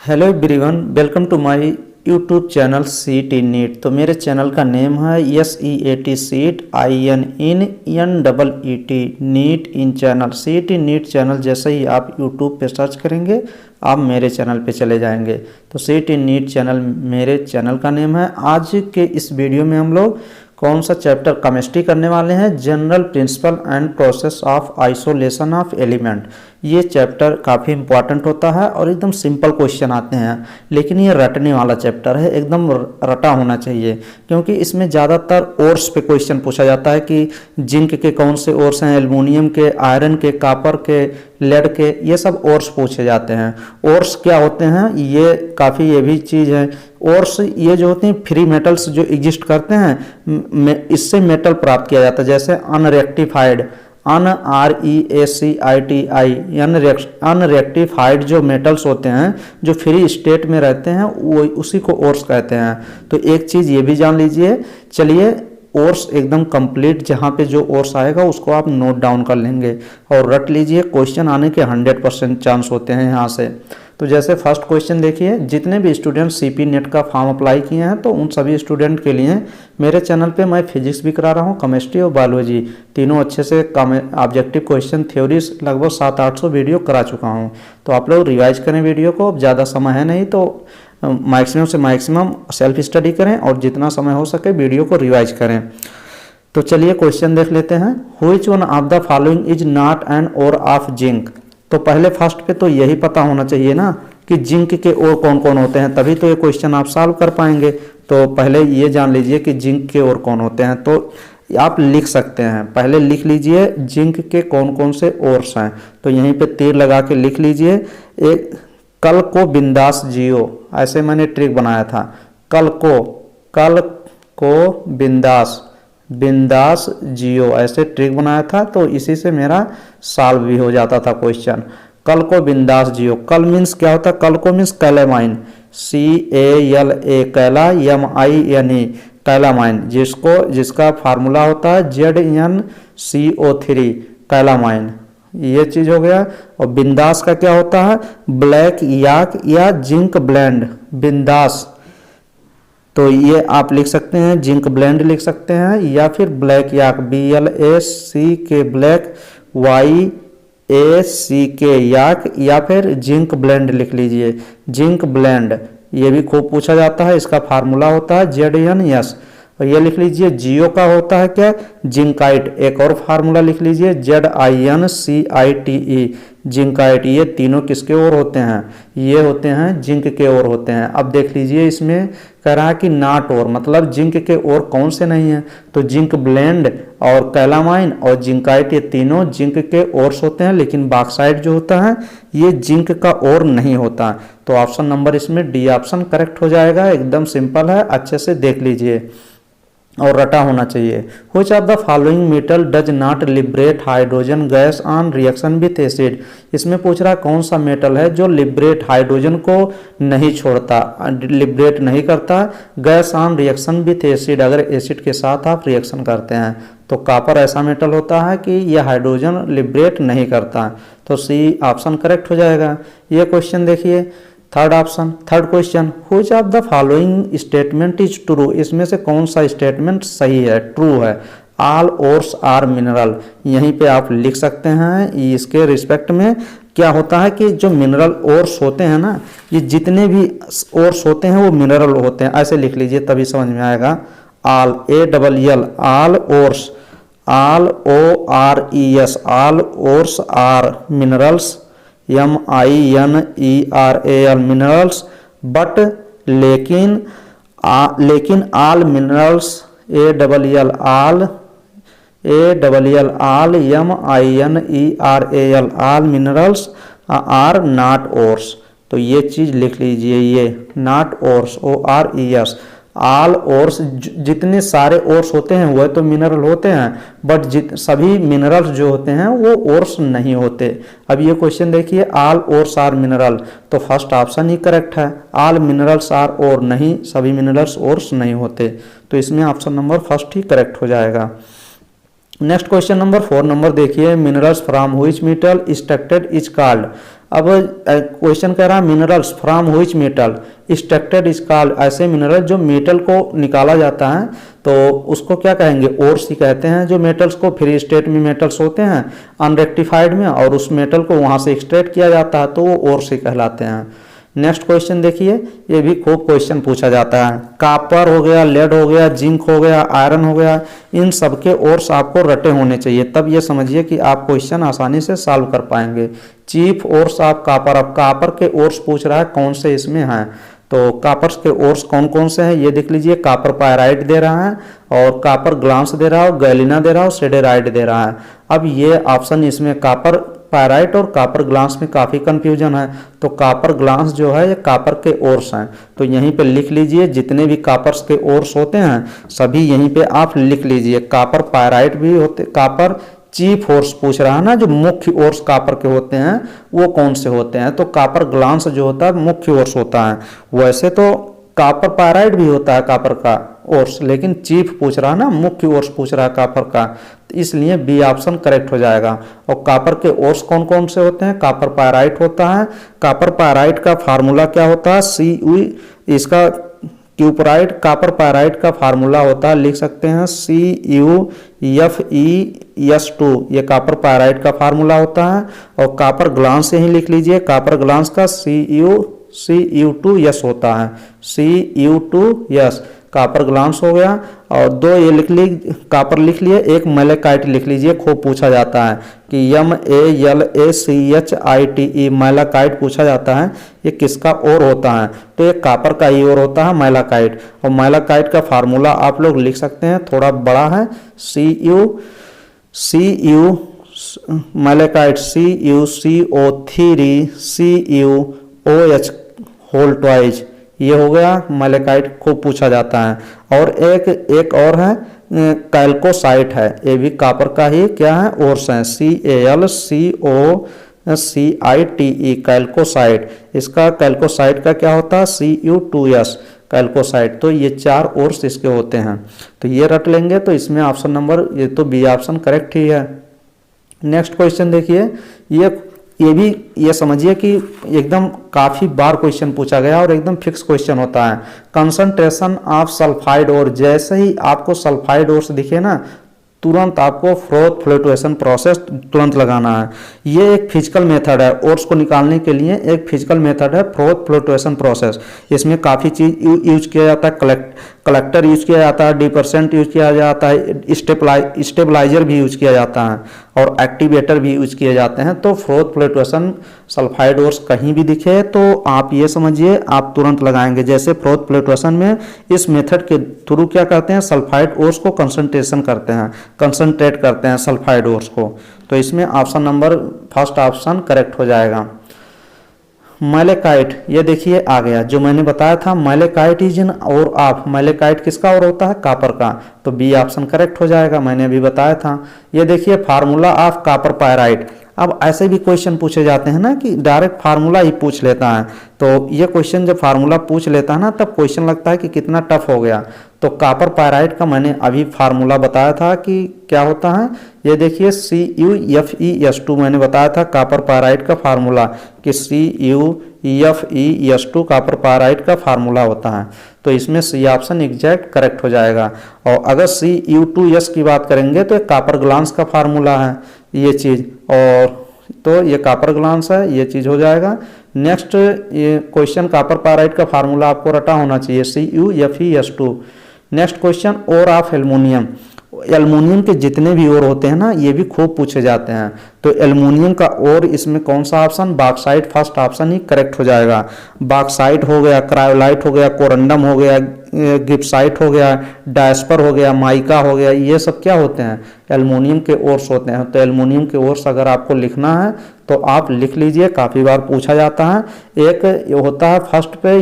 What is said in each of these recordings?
Hello everyone, welcome to my YouTube channel CET NEET. तो मेरे channel का name है SEAT seat INNEET NEET in channel. CET NEET channel जैसे ही आप यूट्यूब पे सर्च करेंगे आप मेरे चैनल पे चले जाएंगे। तो सीईटी नीट चैनल मेरे चैनल का नेम है। आज के इस वीडियो में हम लोग कौन सा चैप्टर केमिस्ट्री करने वाले हैं, general principle and process of isolation of element. ये चैप्टर काफ़ी इंपॉर्टेंट होता है और एकदम सिंपल क्वेश्चन आते हैं, लेकिन ये रटने वाला चैप्टर है, एकदम रटा होना चाहिए क्योंकि इसमें ज़्यादातर ओर्स पे क्वेश्चन पूछा जाता है कि जिंक के कौन से ओर्स हैं, एल्युमिनियम के, आयरन के, कॉपर के, लेड के, ये सब ओर्स पूछे जाते हैं। ओर्स क्या होते हैं, ये काफ़ी ये भी चीज़ है। ओर्स ये जो होते हैं फ्री मेटल्स जो एग्जिस्ट करते हैं, इससे मेटल प्राप्त किया जाता है। जैसे अनरेक्टिफाइड, अनरेक्टिफाइड जो मेटल्स होते हैं जो फ्री स्टेट में रहते हैं वो उसी को ओर्स कहते हैं। तो एक चीज़ ये भी जान लीजिए। चलिए ओर्स एकदम कंप्लीट, जहाँ पे जो ओर्स आएगा उसको आप नोट डाउन कर लेंगे और रट लीजिए। क्वेश्चन आने के 100% चांस होते हैं यहाँ से। तो जैसे फर्स्ट क्वेश्चन देखिए, जितने भी स्टूडेंट CP नेट का फॉर्म अप्लाई किए हैं तो उन सभी स्टूडेंट के लिए मेरे चैनल पे मैं फिजिक्स भी करा रहा हूँ, केमिस्ट्री और बायोलॉजी तीनों अच्छे से ऑब्जेक्टिव क्वेश्चन थ्योरीज लगभग 700-800 वीडियो करा चुका हूँ। तो आप लोग रिवाइज करें वीडियो को, अब ज़्यादा समय है नहीं तो मैक्सिमम से मैक्सिमम सेल्फ स्टडी करें और जितना समय हो सके वीडियो को रिवाइज करें। तो चलिए क्वेश्चन देख लेते हैं। Which one of the following is not an ore of zinc. तो पहले फर्स्ट पे तो यही पता होना चाहिए ना कि जिंक के ओर कौन कौन होते हैं, तभी तो ये क्वेश्चन आप सॉल्व कर पाएंगे। तो पहले ये जान लीजिए कि जिंक के ओर कौन होते हैं। तो आप लिख सकते हैं, पहले लिख लीजिए जिंक के कौन कौन से ओर्स हैं। तो यहीं पे तीर लगा के लिख लीजिए। एक कल को बिंदास जियो, ऐसे मैंने ट्रिक बनाया था। कल को बिंदास जियो, ऐसे ट्रिक बनाया था। तो इसी से मेरा सॉल्व भी हो जाता था क्वेश्चन। कल को बिंदास जियो, कल मीन्स क्या होता है, कल को मीन्स कैलामाइन, CALA, कैला, MINE, कैलामाइन, जिसका फार्मूला होता है ZnCO3, कैलामाइन। ये चीज हो गया। और बिंदास का क्या होता है, ब्लैक याक या जिंक ब्लेंड, बिंदास। तो ये आप लिख सकते हैं, जिंक ब्लेंड लिख सकते हैं या फिर ब्लैक याक, BLACK ब्लैक, YACK याक, या फिर जिंक ब्लेंड लिख लीजिए, जिंक ब्लेंड। ये भी खूब पूछा जाता है, इसका फार्मूला होता है ZnS। और ये लिख लीजिए जियो का होता है क्या, जिंकाइट। एक और फार्मूला लिख लीजिए ZINCITE, जिंकाइट। ये तीनों किसके ओर होते हैं, ये होते हैं जिंक के ओर होते हैं। अब देख लीजिए, इसमें कह रहा है कि नॉट ओर, मतलब जिंक के ओर कौन से नहीं है। तो जिंक ब्लेंड और कैलामाइन और जिंकाइट ये तीनों जिंक के ओर्स होते हैं, लेकिन बॉक्साइट जो होता है ये जिंक का ओर नहीं होता। तो ऑप्शन नंबर इसमें डी ऑप्शन करेक्ट हो जाएगा। एकदम सिंपल है, अच्छे से देख लीजिए और रटा होना चाहिए। Which of the following metal does not liberate hydrogen gas on reaction with acid. इसमें पूछ रहा कौन सा मेटल है जो लिबरेट हाइड्रोजन को नहीं छोड़ता, लिबरेट नहीं करता gas on reaction with acid, अगर एसिड के साथ आप रिएक्शन करते हैं। तो कॉपर ऐसा मेटल होता है कि यह हाइड्रोजन लिबरेट नहीं करता। तो C ऑप्शन करेक्ट हो जाएगा। ये क्वेश्चन देखिए, third question, which of the following statement is true. इसमें से कौन सा स्टेटमेंट सही है, ट्रू है। ऑल ओर्स आर मिनरल, यहीं पे आप लिख सकते हैं। इसके रिस्पेक्ट में क्या होता है कि जो मिनरल ओर्स होते हैं ना, ये जितने भी ओर्स होते हैं वो मिनरल होते हैं, ऐसे लिख लीजिए तभी समझ में आएगा। All, ALL, all ores, all ORES, all ores are minerals, MINERAL minerals, but लेकिन all minerals, ALL, all MINERAL, all minerals are not ores. तो ये चीज लिख लीजिए, ये not ores, ORES। All ores, जितने सारे ओर्स होते हैं वह तो मिनरल होते हैं, बट सभी मिनरल्स जो होते हैं वो ओर्स नहीं होते। अब ये क्वेश्चन देखिए, ऑल ओर्स आर मिनरल, तो फर्स्ट ऑप्शन ही करेक्ट है। ऑल मिनरल्स आर ओर, नहीं, सभी मिनरल्स ओर्स नहीं होते। तो इसमें ऑप्शन नंबर फर्स्ट ही करेक्ट हो जाएगा। नेक्स्ट क्वेश्चन नंबर 4 नंबर देखिए, minerals from which metal extracted is called. अब क्वेश्चन कह रहा है minerals from which metal extracted is called, ऐसे मिनरल जो मेटल को निकाला जाता है तो उसको क्या कहेंगे, ओर्स ही कहते हैं। जो मेटल्स को फ्री स्टेट में मेटल्स होते हैं अनरेक्टिफाइड में, और उस मेटल को वहां से एक्सट्रैक्ट किया जाता है तो वो ओर्स ही कहलाते हैं। नेक्स्ट क्वेश्चन देखिए, ये भी खूब क्वेश्चन पूछा जाता है। कॉपर हो गया, लेड हो गया, जिंक हो गया, आयरन हो गया, इन सब के ओर्स आपको रटे होने चाहिए, तब ये समझिए कि आप क्वेश्चन आसानी से सॉल्व कर पाएंगे। चीफ ओर्स ऑफ कॉपर, अब कॉपर के ओर्स पूछ रहा है कौन से इसमें हैं, तो कॉपर्स के ओर्स कौन कौन से हैं ये देख लीजिए। कॉपर पायराइट दे रहा है और कॉपर ग्लांस दे रहा है, गैलिना दे रहा है और सेडेराइट दे रहा है। अब ये ऑप्शन इसमें कॉपर पायराइट और कॉपर ग्लांस में काफ़ी कंफ्यूजन है, तो कॉपर ग्लांस जो है ये कॉपर के ओर्स हैं, तो यहीं पे लिख लीजिए जितने भी कॉपर्स के ओर्स होते हैं सभी यहीं पे आप लिख लीजिए। कॉपर पायराइट भी होते, कॉपर चीफ ओर्स पूछ रहा है ना, जो मुख्य ओर्स कॉपर के होते हैं वो कौन से होते हैं, तो कॉपर ग्लांस जो होता है मुख्य ओर्स होता है। वैसे तो कॉपर पायराइट भी होता है कॉपर का ओर्स, लेकिन चीफ पूछ रहा है ना, मुख्य ओर्स पूछ रहा है कॉपर का, तो इसलिए बी ऑप्शन करेक्ट हो जाएगा। और कॉपर के ओर्स कौन कौन से होते हैं, कॉपर पायराइट होता है। कॉपर पायराइट का फार्मूला क्या होता है, Cu, इसका क्यूपराइट कॉपर पायराइट का फार्मूला होता है, लिख सकते हैं CuFeS2, ये कॉपर पायराइट का फार्मूला होता है। और कॉपर ग्लांस से ही लिख लीजिए, कॉपर ग्लांस का Cu2S होता है, Cu2S कॉपर ग्लांस हो गया। और दो ये लिख ली कॉपर लिख लिए, एक मैलेकाइट लिख लीजिए, खूब पूछा जाता है कि MALACHITE मैलाकाइट पूछा जाता है, ये किसका और होता है, तो ये कॉपर का ही और होता है मैलाकाइट। और मैलाकाइट का फार्मूला आप लोग लिख सकते हैं, थोड़ा बड़ा है, Cu malachite CuCO3CuOH whole twice, ये हो गया मैलेकाइट, खूब पूछा जाता है। और एक और है कैल्कोसाइट है, ये भी कॉपर का ही क्या है ओर्स है, CaLCOCITE कैल्कोसाइट, इसका कैल्कोसाइट का क्या होता है Cu2S कैल्कोसाइट। तो ये चार ओर्स इसके होते हैं, तो ये रट लेंगे, तो इसमें ऑप्शन नंबर ये तो बी ऑप्शन करेक्ट ही है। नेक्स्ट क्वेश्चन देखिए, ये भी ये समझिए कि एकदम काफ़ी बार क्वेश्चन पूछा गया और एकदम फिक्स क्वेश्चन होता है। कंसंट्रेशन ऑफ सल्फाइड ओर, जैसे ही आपको सल्फाइड ओर्स दिखे ना तुरंत आपको फ्रोथ फ्लोटेशन प्रोसेस तुरंत लगाना है। ये एक फिजिकल मेथड है, ओर्स को निकालने के लिए एक फिजिकल मेथड है फ्रोथ फ्लोटेशन प्रोसेस। इसमें काफ़ी चीज़ यूज किया जाता है, कलेक्टर यूज किया जाता है, डिपर्सेंट यूज किया जाता है, स्टेबलाइजर भी यूज किया जाता है और एक्टिवेटर भी यूज किए जाते हैं। तो फ्रोथ फ्लोटेशन सल्फाइड ओर्स कहीं भी दिखे तो आप ये समझिए आप तुरंत लगाएंगे। जैसे फ्रोथ फ्लोटेशन में इस मेथड के थ्रू क्या करते हैं, सल्फाइड ओर्स को कंसंट्रेशन करते हैं, कंसंट्रेट करते हैं सल्फाइड ओर्स को। तो इसमें option number first option correct हो जाएगा। मैलेकाइट, ये देखिए आ गया जो मैंने बताया था, मैलेकाइट इज एन और ऑफ, मैलेकाइट किसका और होता है कॉपर का, तो बी ऑप्शन करेक्ट हो जाएगा, मैंने अभी बताया था। ये देखिए फार्मूला ऑफ कॉपर पायराइट। अब ऐसे भी क्वेश्चन पूछे जाते हैं ना कि डायरेक्ट फार्मूला ही पूछ लेता है, तो ये क्वेश्चन जब फार्मूला पूछ लेता है ना तब क्वेश्चन लगता है कि कितना टफ हो गया। तो कॉपर पायराइट का मैंने अभी फार्मूला बताया था कि क्या होता है, ये देखिए CuFeS2 मैंने बताया था कॉपर पायराइट का फार्मूला कि CuFeS2 कॉपर पायराइट का फार्मूला होता है। तो इसमें सी ऑप्शन एग्जैक्ट करेक्ट हो जाएगा। और अगर Cu2S की बात करेंगे तो कॉपर ग्लांस का फार्मूला है ये चीज़, और तो ये कॉपर ग्लांस है, ये चीज़ हो जाएगा। नेक्स्ट ये क्वेश्चन कॉपर पायराइट का फार्मूला आपको रटा होना चाहिए CuFeS2। नेक्स्ट क्वेश्चन और ऑफ एल्युमिनियम, एल्युमिनियम के जितने भी ओर होते हैं ना ये भी खूब पूछे जाते हैं। तो एल्युमिनियम का और इसमें कौन सा ऑप्शन, बॉक्साइट फर्स्ट ऑप्शन ही करेक्ट हो जाएगा। बॉक्साइट हो गया, क्रायोलाइट हो गया, कोरंडम हो गया, गिप्साइट हो गया, डायस्पर हो गया, माइका हो गया, ये सब क्या होते हैं, एल्युमिनियम के ओर्स होते हैं। तो एल्युमिनियम के ओर्स अगर आपको लिखना है तो आप लिख लीजिए, काफ़ी बार पूछा जाता है। एक ये होता है फर्स्ट पे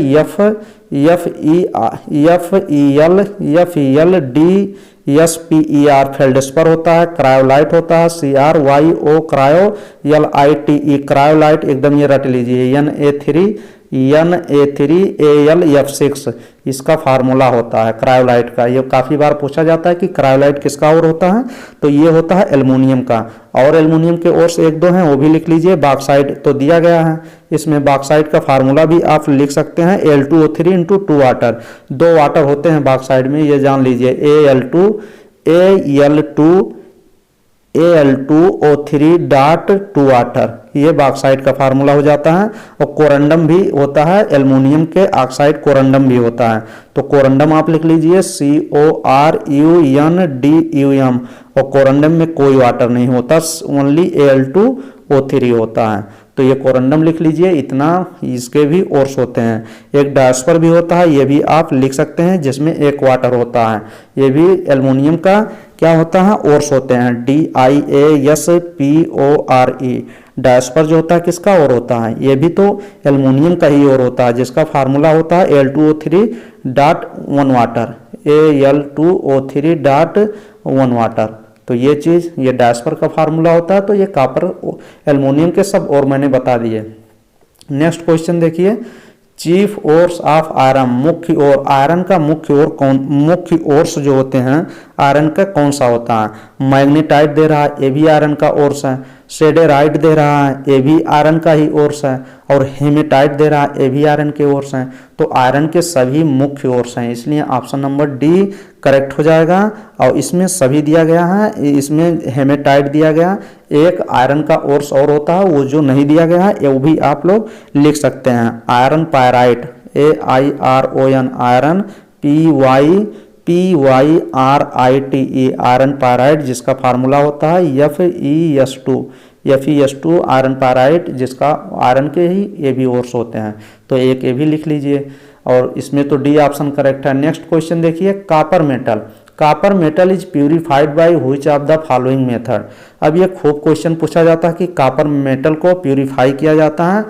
FeLDSPER फेल्डेस्पर होता है, क्रायोलाइट होता है CRYO क्रायो LITE क्रायोलाइट, एकदम ये रट लीजिए, Na3 Na3Al F6 इसका फार्मूला होता है क्रायोलाइट का। ये काफ़ी बार पूछा जाता है कि क्रायोलाइट किसका ओर होता है, तो ये होता है एल्युमिनियम का। और एल्युमिनियम के ओर से एक दो हैं वो भी लिख लीजिए। बॉक्साइट तो दिया गया है, इसमें बॉक्साइट का फार्मूला भी आप लिख सकते हैं Al2O3 इंटू 2 वाटर। 2 वाटर होते हैं बॉक्साइट में, ये जान लीजिए Al2O3 डॉट 2 वाटर, ये बॉक्साइट का फार्मूला हो जाता है। और कोरंडम भी होता है, एल्युमिनियम के ऑक्साइड कोरंडम भी होता है। तो कोरंडम आप लिख लीजिए CORUNDUM। और कोरंडम में कोई वाटर नहीं होता, ओनली Al2O3 होता है। तो ये कोरंडम लिख लीजिए। इतना इसके भी ओर्स होते हैं। एक डायस्पर भी होता है, ये भी आप लिख सकते हैं, जिसमें एक वाटर होता है। ये भी एल्युमिनियम का क्या होता है, ओर्स होते हैं। DIASPORE। डायस्पर जो होता है किसका ओर होता है, ये भी तो एल्युमिनियम का ही ओर होता है, जिसका फार्मूला होता है Al2O3 dot 1 water, Al2O3 dot 1 water. तो ये चीज़, ये डायस्पर का फार्मूला होता है। तो ये कॉपर एल्युमिनियम के सब और मैंने बता दिए। नेक्स्ट क्वेश्चन देखिए, चीफ ओर्स ऑफ आयरन, मुख्य ओर आयरन का मुख्य ओर कौन, मुख्य ओर्स जो होते हैं आयरन का कौन सा होता है। मैग्नेटाइट दे रहा है, ये भी आयरन का ओर्स है। सेडेराइट दे रहा है, ये भी आयरन का ही ओर्स है। और हेमेटाइट दे रहा है, ये भी आयरन के ओर्स हैं। तो आयरन के सभी मुख्य ओर्स हैं, इसलिए ऑप्शन नंबर डी करेक्ट हो जाएगा। और इसमें सभी दिया गया है, इसमें हेमेटाइट दिया गया, एक आयरन का ओर्स और होता है वो जो नहीं दिया गया है, वो भी आप लोग लिख सकते हैं। Iron pyrite, AIRON, iron PYRITE, iron pyrite, जिसका फार्मूला होता है FeS2 आयरन पायराइट, जिसका आयरन के ही ये भी ओर्स होते हैं। तो एक ये भी लिख लीजिए। और इसमें तो डी ऑप्शन करेक्ट है। नेक्स्ट क्वेश्चन देखिए, copper metal, copper metal is purified by which of the following method. अब ये खूब क्वेश्चन पूछा जाता है कि कॉपर मेटल को प्यूरिफाई किया जाता है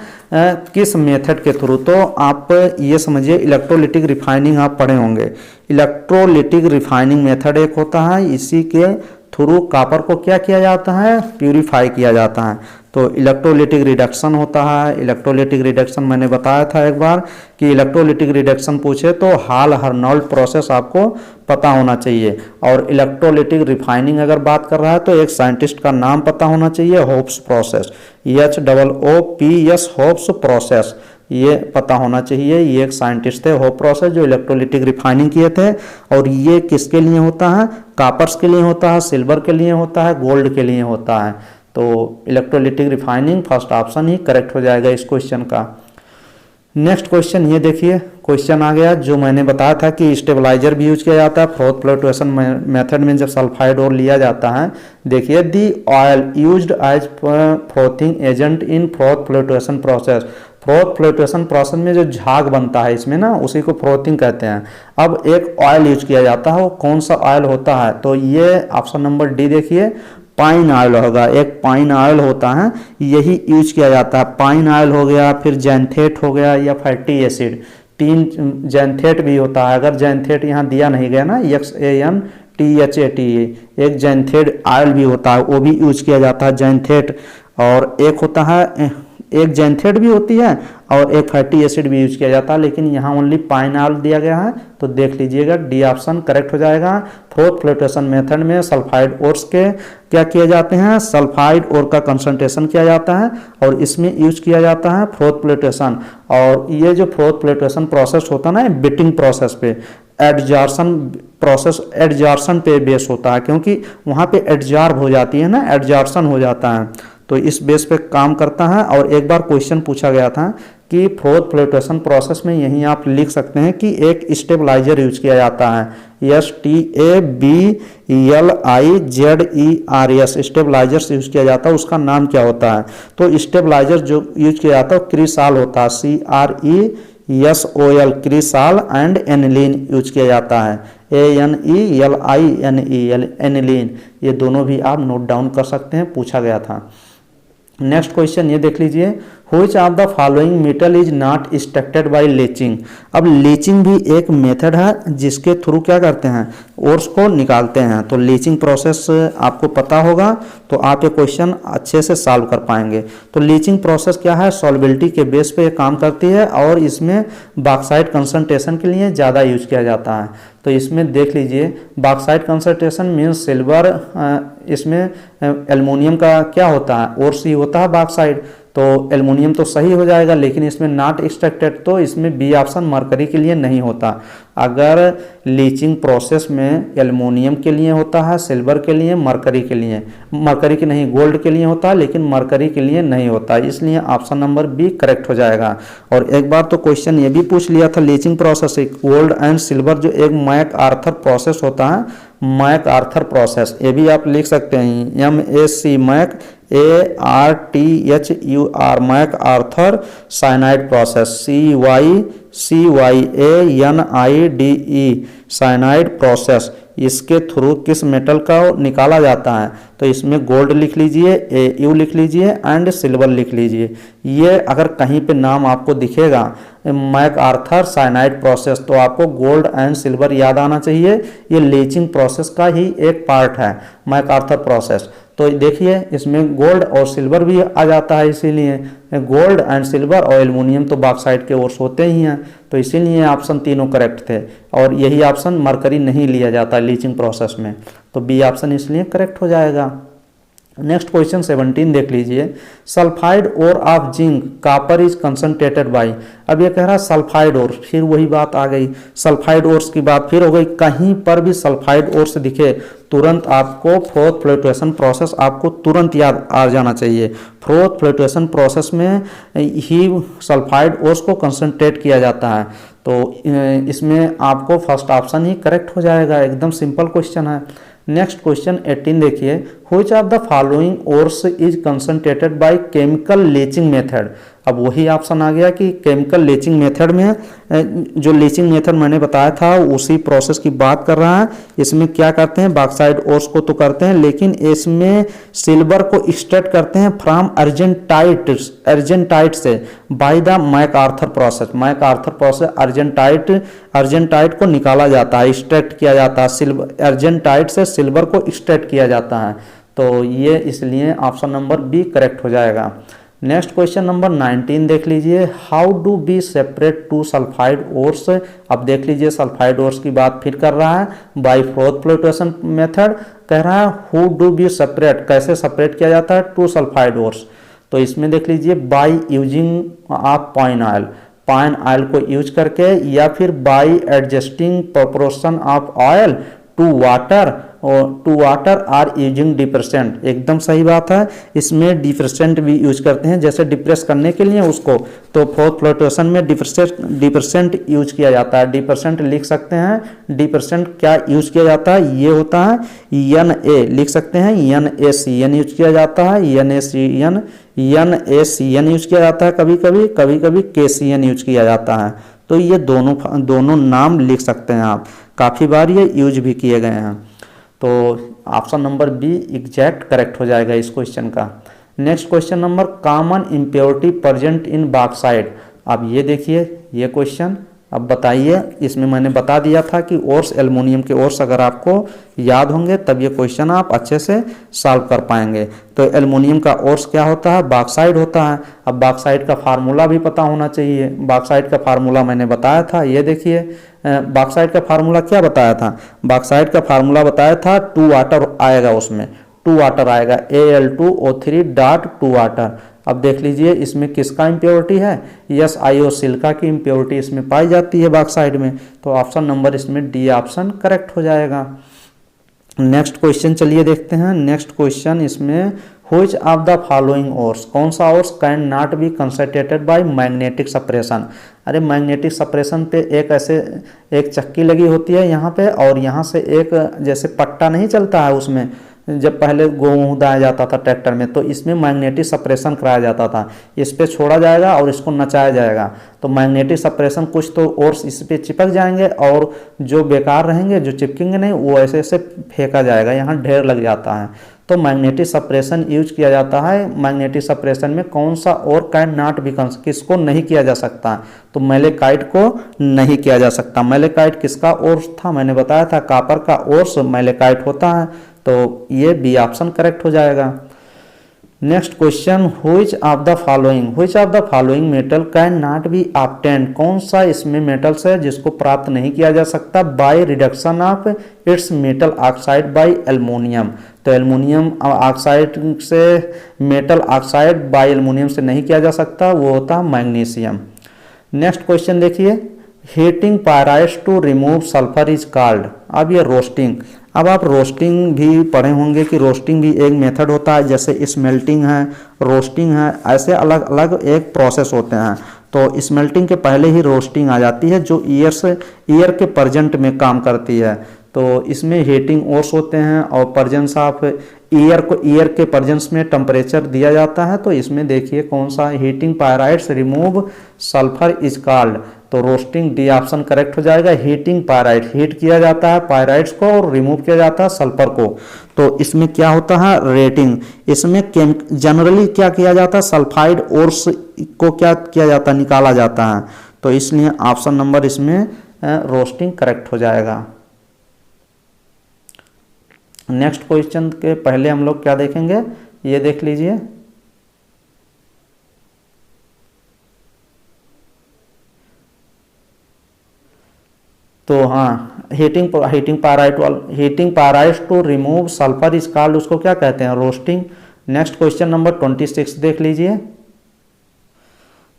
किस मेथड के थ्रू। तो आप ये समझिए, इलेक्ट्रोलिटिक रिफाइनिंग आप पढ़े होंगे। इलेक्ट्रोलिटिक रिफाइनिंग मेथड एक होता है, इसी के थ्रू कॉपर को क्या किया जाता है, प्यूरिफाई किया जाता है। तो इलेक्ट्रोलिटिक रिडक्शन होता है। इलेक्ट्रोलिटिक रिडक्शन मैंने बताया था एक बार कि इलेक्ट्रोलिटिक रिडक्शन पूछे तो हाल हर्नोल्ड प्रोसेस आपको पता होना चाहिए। और इलेक्ट्रोलिटिक रिफाइनिंग अगर बात कर रहा है तो एक साइंटिस्ट का नाम पता होना चाहिए, hopes process, HOOPS, hopes process, ये पता होना चाहिए। ये एक साइंटिस्ट थे, होप प्रोसेस, जो इलेक्ट्रोलिटिक रिफाइनिंग किए थे। और ये किसके लिए होता है, कॉपर्स के लिए होता है, सिल्वर के लिए होता है, गोल्ड के लिए होता है। तो इलेक्ट्रोलिटिक रिफाइनिंग फर्स्ट ऑप्शन ही करेक्ट हो जाएगा इस क्वेश्चन का। नेक्स्ट क्वेश्चन ये देखिए, क्वेश्चन आ गया जो मैंने बताया था कि स्टेबलाइजर भी यूज किया जाता है फ्रोथ फ्लोटेशन मेथड में, जब सल्फाइड और लिया जाता है। देखिए, the oil used as frothing agent in froth flotation process, froth flotation process में जो झाग बनता है इसमें ना, उसी को फ्रोथिंग कहते हैं। अब एक ऑयल यूज किया जाता है, वो कौन सा ऑयल होता है, तो ये ऑप्शन नंबर डी देखिए, पाइन ऑयल होगा। एक पाइन ऑयल होता है, यही यूज किया जाता है। पाइन ऑयल हो गया, फिर जैंथेट हो गया, या फैटी एसिड, 3 जैंथेट भी होता है। अगर जैंथेट यहाँ दिया नहीं गया ना, XANTHATE, एक जैंथेट ऑयल भी होता है, वो भी यूज किया जाता है, जैंथेट। और एक होता है, एक जैंथेट भी होती है और एक फैटी एसिड भी यूज किया जाता है, लेकिन यहाँ ओनली पाइन ऑयल दिया गया है। तो देख लीजिएगा, डी ऑप्शन करेक्ट हो जाएगा। फ्रोथ फ्लोटेशन मेथड में सल्फाइड ओर्स के क्या किए जाते हैं, सल्फाइड ओर का कंसंट्रेशन किया जाता है और इसमें यूज किया जाता है फ्रोथ फ्लोटेशन। और ये जो फ्रोथ फ्लोटेशन प्रोसेस होता है ना, बिटिंग प्रोसेस पे, एडजॉर्सन प्रोसेस, एडजॉर्सन पे बेस होता है, क्योंकि वहाँ पे एडजॉर्ब हो जाती है ना, एडजॉर्सन हो जाता है, तो इस बेस पे काम करता है। और एक बार क्वेश्चन पूछा गया था कि फ्रोथ फ्लोटेशन प्रोसेस में, यहीं आप लिख सकते हैं कि एक स्टेबलाइजर यूज किया जाता है, STABLIZERS, स्टेबलाइजर यूज किया जाता है। उसका नाम क्या होता है, तो स्टेबलाइजर जो यूज किया जाता है क्रिसाल होता है, CRESOL, क्रिसाल एंड एनिलीन यूज किया जाता है, ANELINE, एनिलीन। ये दोनों भी आप नोट डाउन कर सकते हैं, पूछा गया था। नेक्स्ट क्वेश्चन ये देख लीजिए, which of the following metal is not extracted bye leaching. अब लीचिंग भी एक मेथड है जिसके थ्रू क्या करते हैं, ओर्स को निकालते हैं। तो लीचिंग प्रोसेस आपको पता होगा तो आप ये क्वेश्चन अच्छे से सॉल्व कर पाएंगे। तो लीचिंग प्रोसेस क्या है, सॉल्बिलिटी के बेस पे काम करती है और इसमें बॉक्साइट कंसंट्रेशन के लिए ज़्यादा यूज किया जाता है। तो इसमें देख लीजिए बॉक्साइट कंसंट्रेशन मीन्स सिल्वर, इसमें एल्युमिनियम का क्या होता है, ओर्स ही होता है बॉक्साइट। तो एल्युमिनियम तो सही हो जाएगा, लेकिन इसमें नॉट एक्सट्रैक्टेड, तो इसमें बी ऑप्शन मरकरी के लिए नहीं होता। अगर लीचिंग प्रोसेस में एल्युमिनियम के लिए होता है, सिल्वर के लिए, मरकरी के लिए, मरकरी के नहीं गोल्ड के लिए होता है, लेकिन मरकरी के लिए नहीं होता, इसलिए ऑप्शन नंबर बी करेक्ट हो जाएगा। और एक बार तो क्वेश्चन ये भी पूछ लिया था, leaching process gold and silver जो एक मैक आर्थर प्रोसेस होता है, मैक आर्थर प्रोसेस, ये भी आप लिख सकते हैं MAC Mac ARTHUR MacArthur cyanide process CYANIDE cyanide process. इसके थ्रू किस मेटल का निकाला जाता है, तो इसमें गोल्ड लिख लीजिए, AU लिख लीजिए एंड सिल्वर लिख लीजिए। ये अगर कहीं पे नाम आपको दिखेगा मैक आर्थर साइनाइड प्रोसेस तो आपको गोल्ड एंड सिल्वर याद आना चाहिए। ये लीचिंग प्रोसेस का ही एक पार्ट है मैक आर्थर प्रोसेस। तो देखिए इसमें गोल्ड और सिल्वर भी आ जाता है, इसीलिए गोल्ड एंड सिल्वर और एल्युमिनियम तो बॉक्साइट के ओर्स होते ही हैं, तो इसीलिए ऑप्शन तीनों करेक्ट थे। और यही ऑप्शन मरकरी नहीं लिया जाता लीचिंग प्रोसेस में, तो बी ऑप्शन इसलिए करेक्ट हो जाएगा। नेक्स्ट क्वेश्चन 17 देख लीजिए, sulphide ore of zinc copper is concentrated by. अब ये कह रहा है सल्फाइड ओर, फिर वही बात आ गई, सल्फाइड ओर्स की बात फिर हो गई। कहीं पर भी सल्फाइड ओर्स दिखे तुरंत आपको फ्रोथ फ्लक्चुएशन प्रोसेस आपको तुरंत याद आ जाना चाहिए। फ्रोथ फ्लक्चुएशन प्रोसेस में ही सल्फाइड ओर्स को कंसंट्रेट किया जाता है, तो इसमें आपको फर्स्ट ऑप्शन ही करेक्ट हो जाएगा, एकदम सिंपल क्वेश्चन है। नेक्स्ट क्वेश्चन 18 देखिए, which of the following ores is concentrated by chemical leaching method. अब वही ऑप्शन आ गया कि केमिकल लीचिंग मेथड में, जो लीचिंग मेथड मैंने बताया था उसी प्रोसेस की बात कर रहा है। इसमें क्या करते हैं, बॉक्साइट ओर्स को तो करते हैं, लेकिन इसमें सिल्वर को एक्सट्रैक्ट करते हैं फ्रॉम अर्जेंटाइट से by the MacArthur process. MacArthur process argentite को निकाला जाता है, एक्सट्रैक्ट किया जाता है, अर्जेंटाइट से सिल्वर को एक्सट्रैक्ट किया जाता है। तो ये इसलिए ऑप्शन नंबर बी करेक्ट हो जाएगा। नेक्स्ट क्वेश्चन नंबर 19 देख लीजिए, how do we separate two sulphide ores. अब देख लीजिए सल्फाइड ओर्स की बात फिर कर रहा है, बाय फ्रोथ फ्लक्चुएशन मेथड कह रहा है, हु डू बी सेपरेट, कैसे सेपरेट किया जाता है टू सल्फाइड ओर्स। तो इसमें देख लीजिए by using of pine oil, pine oil को यूज करके, या फिर by adjusting proportion of oil to water or using depressant. एकदम सही बात है, इसमें डिप्रेसेंट भी यूज करते हैं, जैसे डिप्रेस करने के लिए उसको, तो फोर्थ फ्लक्चुएशन में डिप्रेसेंट यूज किया जाता है। डिप्रेसेंट लिख सकते हैं, डिप्रेसेंट क्या यूज किया जाता है, ये होता है NA लिख सकते हैं, NaCN यूज किया जाता है, NaCN यूज किया जाता है, कभी कभी KCN यूज किया जाता है। तो ये दोनों नाम लिख सकते हैं आप, काफ़ी बार ये यूज भी किए गए हैं। तो option number be exact correct हो जाएगा इस क्वेश्चन का। Next question number, common impurity present in bauxite. अब ये देखिए ये क्वेश्चन, अब बताइए, इसमें मैंने बता दिया था कि ओर्स, एल्युमिनियम के ओर्स अगर आपको याद होंगे तब ये क्वेश्चन आप अच्छे से सॉल्व कर पाएंगे। तो एल्युमिनियम का ओर्स क्या होता है, बॉक्साइट होता है। अब बॉक्साइट का फार्मूला भी पता होना चाहिए, बॉक्साइट का फार्मूला मैंने बताया था, ये देखिए बॉक्साइट का फार्मूला क्या बताया था, बॉक्साइट का फार्मूला बताया था 2 वाटर आएगा, उसमें 2 वाटर आएगा, Al2O3 डॉट 2 वाटर। अब देख लीजिए इसमें किसका इम्प्योरिटी है, SiO सिलिका की इम्प्योरिटी इसमें पाई जाती है बॉक्साइट में, तो ऑप्शन नंबर इसमें डी ऑप्शन करेक्ट हो जाएगा। नेक्स्ट क्वेश्चन चलिए देखते हैं। नेक्स्ट क्वेश्चन इसमें, which of the following ores, कौन सा ores can not be concentrated by magnetic suppression. अरे मैग्नेटिक सप्रेशन पे एक चक्की लगी होती है यहाँ पे, और यहाँ से एक जैसे पट्टा नहीं चलता है, उसमें जब पहले गेहूँ दाया जाता था ट्रैक्टर में, तो इसमें मैग्नेटिक सप्रेशन कराया जाता था। इस पे छोड़ा जाएगा और इसको नचाया जाएगा, तो मैग्नेटिक सप्रेशन कुछ तो ओर्स इस पे चिपक जाएंगे, और जो बेकार रहेंगे, जो चिपकेंगे नहीं, वो ऐसे ऐसे फेंका जाएगा, यहाँ ढेर लग जाता है। तो मैग्नेटिक सप्रेशन यूज किया जाता है। मैग्नेटिक सप्रेशन में कौन सा और कैन नॉट बी किसको नहीं किया जा सकता, तो मैलेकाइट को नहीं किया जा सकता। मैलेकाइट किसका ओर्स था, मैंने बताया था कॉपर का ओर्स मैलेकाइट होता है, तो ये बी ऑप्शन करेक्ट हो जाएगा। Next question, which of the following metal can not be obtained, कौन सा इसमें मेटल्स है जिसको प्राप्त नहीं किया जा सकता by reduction of its metal oxide by aluminium. तो एल्युमिनियम ऑक्साइड से मेटल ऑक्साइड बाय एल्युमिनियम से नहीं किया जा सकता, वो होता है मैग्नीशियम। नेक्स्ट क्वेश्चन देखिए, heating pyrites to remove sulphur is called. अब ये रोस्टिंग, अब आप रोस्टिंग भी पढ़े होंगे कि रोस्टिंग भी एक मेथड होता है, जैसे स्मेल्टिंग है, रोस्टिंग है, ऐसे अलग अलग एक प्रोसेस होते हैं। तो स्मेल्टिंग के पहले ही रोस्टिंग आ जाती है जो ईयर के परजेंट में काम करती है। तो इसमें हीटिंग ओर्स होते हैं और परजेंस ऑफ ईयर के परजेंस में टेम्परेचर दिया जाता है। तो इसमें देखिए कौन सा, heating pyrites remove sulphur is called, तो रोस्टिंग डी ऑप्शन करेक्ट हो जाएगा। हीटिंग पायराइट, हीट किया जाता है पायराइट्स को और रिमूव किया जाता है सल्फर को। तो इसमें क्या होता है, रेटिंग। इसमें जनरली क्या किया जाता है, सल्फाइड ओर्स को क्या किया जाता है, निकाला जाता है। तो इसलिए ऑप्शन नंबर इसमें रोस्टिंग करेक्ट हो जाएगा। नेक्स्ट क्वेश्चन के पहले हम लोग क्या देखेंगे, ये देख लीजिए। तो हाँ, heating pyrites to remove sulphur is called, उसको क्या कहते हैं, रोस्टिंग। नेक्स्ट क्वेश्चन नंबर 26 देख लीजिए।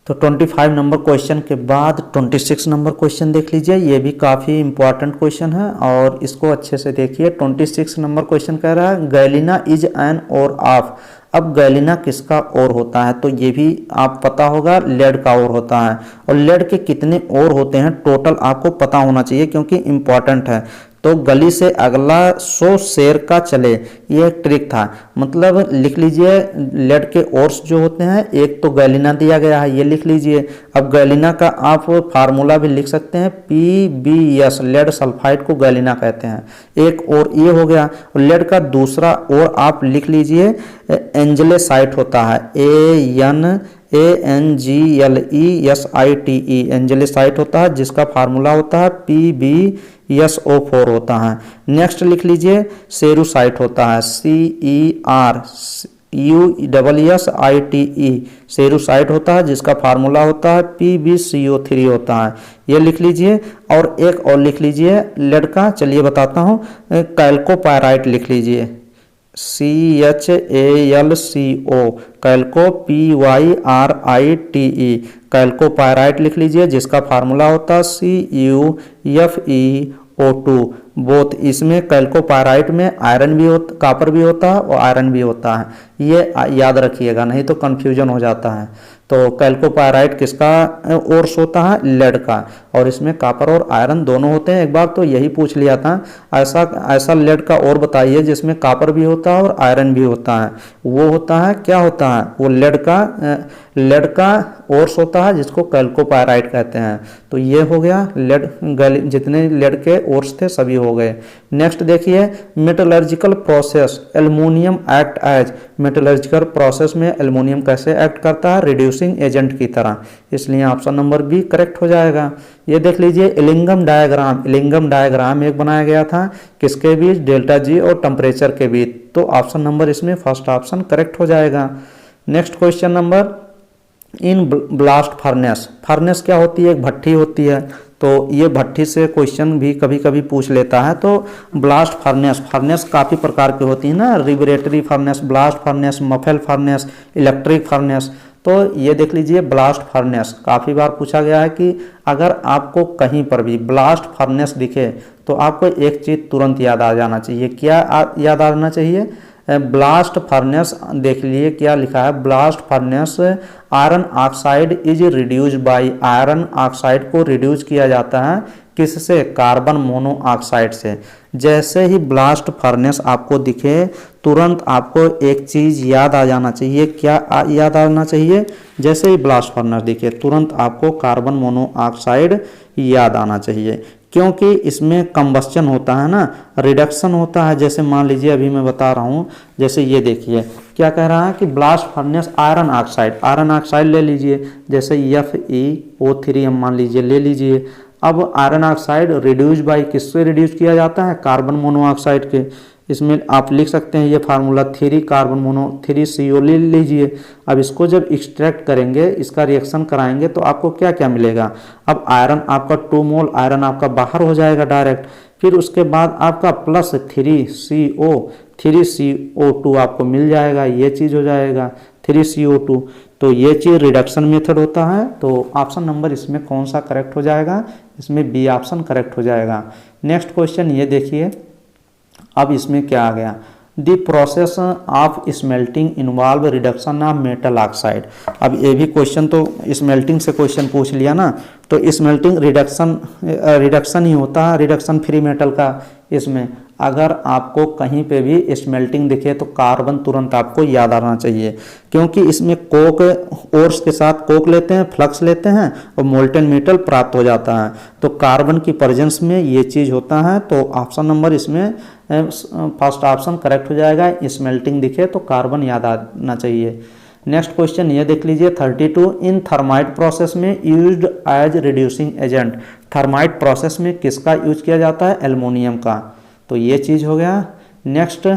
तो 25 नंबर क्वेश्चन के बाद 26 नंबर क्वेश्चन देख लीजिए, ये भी काफ़ी इंपॉर्टेंट क्वेश्चन है और इसको अच्छे से देखिए। 26 नंबर क्वेश्चन कह रहा है गैलिना इज एन और ऑफ। अब गैलिना किसका और होता है, तो ये भी आप पता होगा, लेड का और होता है। और लेड के कितने और होते हैं टोटल आपको पता होना चाहिए क्योंकि इंपॉर्टेंट है। तो गली से अगला 100 शेर का चले, ये एक ट्रिक था। मतलब लिख लीजिए लेड के ओर्स जो होते हैं, एक तो गैलिना दिया गया है, ये लिख लीजिए। अब गैलिना का आप फार्मूला भी लिख सकते हैं, PbS, लेड सल्फाइड को गैलिना कहते हैं। एक और ये हो गया। लेड का दूसरा और आप लिख लीजिए एंजलेसाइट होता है, ANGLESITE, एंजलेसाइट होता है, जिसका फार्मूला होता है PbSO4 होता है। नेक्स्ट लिख लीजिए सेरुसाइट होता है, CERUSSITE, सेरुसाइट होता है, जिसका फार्मूला होता है PbCO3 होता है, ये लिख लीजिए। और एक और लिख लीजिए लेड का, चलिए बताता हूँ, कैल्कोपायराइट लिख लीजिए, CHALCO, कैल्को PYRITE, कैल्कोपायराइट लिख लीजिए, जिसका फार्मूला होता है CuFeO2। बोथ, इसमें कैल्कोपायराइट में आयरन भी होता, कॉपर भी होता है और आयरन भी होता है, ये याद रखिएगा नहीं तो कंफ्यूजन हो जाता है। तो कैल्कोपायराइट किसका ओर्स होता है, लेड का, और इसमें कॉपर और आयरन दोनों होते हैं। एक बार तो यही पूछ लिया था, ऐसा लेड का और बताइए जिसमें कॉपर भी होता है और आयरन भी होता है। वो होता है, क्या होता है, वो लेड का ओर्स होता है जिसको कैल्कोपायराइट कहते हैं। तो ये हो गया लेड, जितने लेड के ओर्स थे सभी हो गए। नेक्स्ट देखिए metallurgical process, aluminium act as, metallurgical process में एल्युमिनियम कैसे एक्ट करता है, रिड्यूसिंग एजेंट की तरह, इसलिए ऑप्शन नंबर बी करेक्ट हो जाएगा। ये देख लीजिए इलिंगम डायग्राम एक बनाया गया था, किसके बीच, डेल्टा जी और टेम्परेचर के बीच। तो ऑप्शन नंबर इसमें फर्स्ट ऑप्शन करेक्ट हो जाएगा। Next question number, in blast furnace क्या होती है, एक भट्ठी होती है। तो ये भट्ठी से क्वेश्चन भी कभी कभी पूछ लेता है। तो ब्लास्ट फर्नेस काफ़ी प्रकार की होती है ना, reverberatory furnace, blast furnace, muffle furnace, electric furnace. तो ये देख लीजिए ब्लास्ट फर्नेस काफ़ी बार पूछा गया है कि अगर आपको कहीं पर भी ब्लास्ट फर्नेस दिखे तो आपको एक चीज़ तुरंत याद आ जाना चाहिए। क्या याद आना चाहिए, ब्लास्ट फर्नेस देख लीजिए क्या लिखा है, blast furnace iron oxide is reduce by, iron oxide को रिड्यूस किया जाता है किससे, कार्बन मोनोऑक्साइड से। जैसे ही ब्लास्ट फर्नेस आपको दिखे तुरंत आपको एक चीज़ याद आ जाना चाहिए। क्या याद आना चाहिए, जैसे ही ब्लास्ट फर्नेस दिखे तुरंत आपको कार्बन मोनोऑक्साइड याद आना चाहिए। क्योंकि इसमें कंबस्चन होता है ना, रिडक्शन होता है। जैसे मान लीजिए अभी मैं बता रहा हूँ, जैसे ये देखिए क्या कह रहा है कि ब्लास्ट फर्नेस आयरन ऑक्साइड ले लीजिए, जैसे FeO3 हम मान लीजिए ले लीजिए। अब आयरन ऑक्साइड रिड्यूस बाई किससे रिड्यूस किया जाता है, कार्बन मोनोऑक्साइड के। इसमें आप लिख सकते हैं ये फार्मूला 3 कार्बन मोनो 3CO ले लीजिए। अब इसको जब एक्सट्रैक्ट करेंगे, इसका रिएक्शन कराएंगे तो आपको क्या क्या मिलेगा। अब आयरन आपका 2 मोल आयरन आपका बाहर हो जाएगा डायरेक्ट। फिर उसके बाद आपका प्लस 3CO2 आपको मिल जाएगा, ये चीज़ हो जाएगा 3CO2। तो ये चीज़ रिडक्शन मेथड होता है। तो ऑप्शन नंबर इसमें कौन सा करेक्ट हो जाएगा, इसमें बी ऑप्शन करेक्ट हो जाएगा। नेक्स्ट क्वेश्चन ये देखिए, अब इसमें क्या आ गया, the process of smelting involve reduction of metal oxide. अब ये भी क्वेश्चन तो स्मेल्टिंग से क्वेश्चन पूछ लिया ना, तो स्मेल्टिंग रिडक्शन ही होता है, रिडक्शन फ्री मेटल का। इसमें अगर आपको कहीं पे भी स्मेल्टिंग दिखे तो कार्बन तुरंत आपको याद आना चाहिए, क्योंकि इसमें कोक ओर्स के साथ कोक लेते हैं, फ्लक्स लेते हैं और मोल्टेन मेटल प्राप्त हो जाता है। तो कार्बन की प्रेजेंस में ये चीज़ होता है। तो ऑप्शन नंबर इसमें फर्स्ट ऑप्शन करेक्ट हो जाएगा। स्मेल्टिंग दिखे तो कार्बन याद आना चाहिए। नेक्स्ट क्वेश्चन ये देख लीजिए 32, इन थर्माइट प्रोसेस में used as reducing agent. Thermite process में किसका यूज किया जाता है, एल्युमिनियम का। तो ये चीज़ हो गया। नेक्स्ट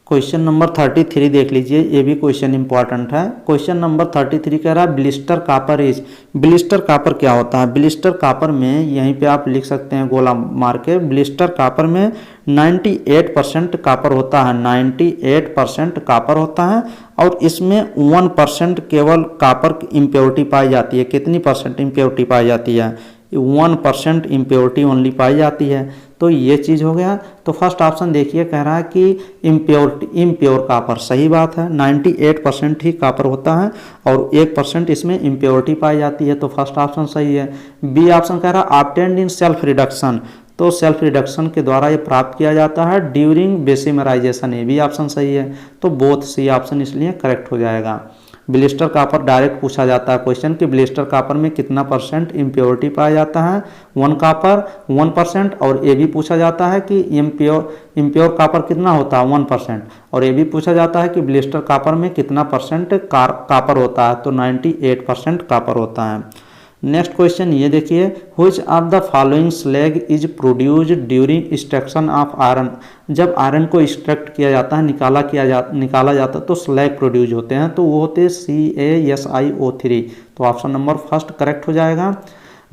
क्वेश्चन नंबर 33 देख लीजिए, ये भी क्वेश्चन इंपॉर्टेंट है। क्वेश्चन नंबर 33 कह रहा है blister copper is. Blister copper क्या होता है, ब्लिस्टर कापर में यहीं पे आप लिख सकते हैं गोला मार के, ब्लिस्टर कापर में 98% कापर होता है, 98% कापर होता है। और इसमें 1% केवल कापर इम्प्योरिटी पाई जाती है। कितनी परसेंट इम्प्योरिटी पाई जाती है, 1% इम्प्योरिटी ओनली पाई जाती है। तो ये चीज़ हो गया। तो फर्स्ट ऑप्शन देखिए कह रहा है कि इम्प्योर कापर, सही बात है, 98% ही कापर होता है और 1% इसमें इम्प्योरिटी पाई जाती है। तो फर्स्ट ऑप्शन सही है। बी ऑप्शन कह रहा है ऑब्टेन्ड इन सेल्फ रिडक्शन। तो सेल्फ रिडक्शन के द्वारा ये प्राप्त किया जाता है ड्यूरिंग बेसिमराइजेशन, ये भी ऑप्शन सही है। तो बोथ सी ऑप्शन इसलिए करेक्ट हो जाएगा। ब्लिस्टर कापर डायरेक्ट पूछा जाता है क्वेश्चन कि ब्लिस्टर कापर में कितना परसेंट इम्प्योरिटी पाया जाता है, 1 कापर 1%। और ये भी पूछा जाता है कि इम्प्योर कापर कितना होता है, 1%। और ये भी पूछा जाता है कि ब्लिस्टर कापर में कितना परसेंट कापर होता है, तो 98% कापर होता है। नेक्स्ट क्वेश्चन ये देखिए, which of the following slag is produced during extraction of iron. जब आयरन को एक्सट्रैक्ट किया जाता है, निकाला जाता है तो स्लैग प्रोड्यूस होते हैं। तो वो होते हैं CaSiO3। तो ऑप्शन नंबर फर्स्ट करेक्ट हो जाएगा।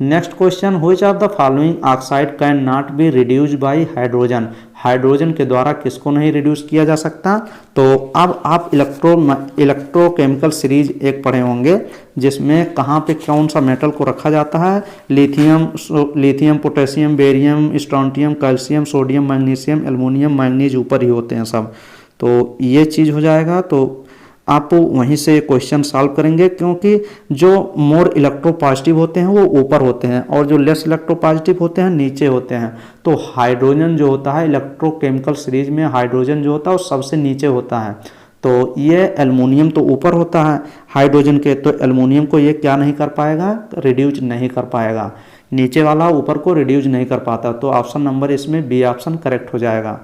Next question, which of the following oxide can not be reduced by hydrogen. Hydrogen के द्वारा किसको नहीं रिड्यूस किया जा सकता। तो अब आप इलेक्ट्रोकेमिकल सीरीज एक पढ़े होंगे, जिसमें कहाँ पे कौन सा मेटल को रखा जाता है, lithium, potassium, barium, strontium, calcium, sodium, magnesium, aluminium, manganese ऊपर ही होते हैं सब। तो ये चीज़ हो जाएगा। तो आप वहीं से क्वेश्चन सॉल्व करेंगे, क्योंकि जो मोर इलेक्ट्रोपॉजिटिव होते हैं वो ऊपर होते हैं और जो लेस इलेक्ट्रोपॉजिटिव होते हैं नीचे होते हैं। तो हाइड्रोजन जो होता है इलेक्ट्रोकेमिकल सीरीज में, हाइड्रोजन जो होता है वो सबसे नीचे होता है। तो ये एल्युमिनियम तो ऊपर होता है हाइड्रोजन के, तो एल्युमिनियम को ये क्या नहीं कर पाएगा, रिड्यूस नहीं कर पाएगा। नीचे वाला ऊपर को रिड्यूस नहीं कर पाता। तो ऑप्शन नंबर इसमें बी ऑप्शन करेक्ट हो जाएगा।